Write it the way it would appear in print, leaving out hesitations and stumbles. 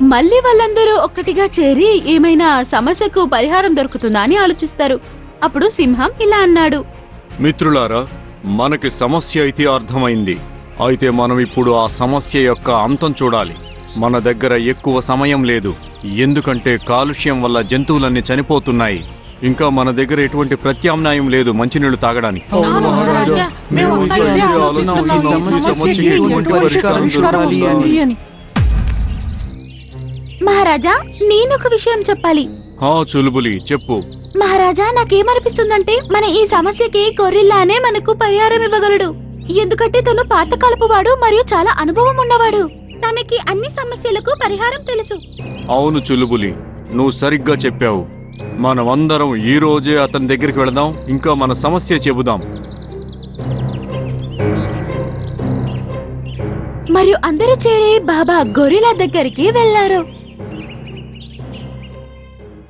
మళ్ళీ వాళ్ళందరూ ఒక్కటిగా చేరి ఏమైనా సమస్యకు పరిహారం దొరుకుతుందా అని ఆలోచిస్తారు. అప్పుడు సింహం ఇలా అన్నాడు. మిత్రులారా, మనకి సమస్య అయితే అర్థమైంది. అయితే మనం ఇప్పుడు ఆ సమస్య యొక్క అంతం చూడాలి. మన దగ్గర ఎక్కువ సమయం లేదు, ఎందుకంటే కాలుష్యం వల్ల జంతువులన్నీ చనిపోతున్నాయి. ఇంకా మన దగ్గర ఎటువంటి ప్రత్యామ్నాయం లేదు మంచినీళ్లు తాగడానికి. మహారాజా, మేమంతా ఇదే ఆలోచిస్తున్నాం. ఈ సమస్యకి ఎటువంటి పరిష్కారం చూడాలి అని. మహారాజా, నేనొక విషయం చెప్పాలి. హా చులుబులి, చెప్పు. మహారాజా, నాకేమనిపిస్తుందంటే మన ఈ సమస్యకి గొరిల్లానే మనకు పరిహారం ఇవ్వగలడు. ఎందుకంటే తను పాతకాలపు వాడు మరియు చాలా అనుభవం ఉన్నవాడు. తనకి అన్ని సమస్యలకు పరిహారం తెలుసు. అవును చులుబులి, నువ్వు సరిగ్గా చెప్పావు. మనమందరం ఈ రోజే అతని దగ్గరికి వెళదాం, ఇంకా మన సమస్య చెబుదాం. మరియు అందరూ చేరి బాబా గొరిల్లా దగ్గరికి వెళ్లారు.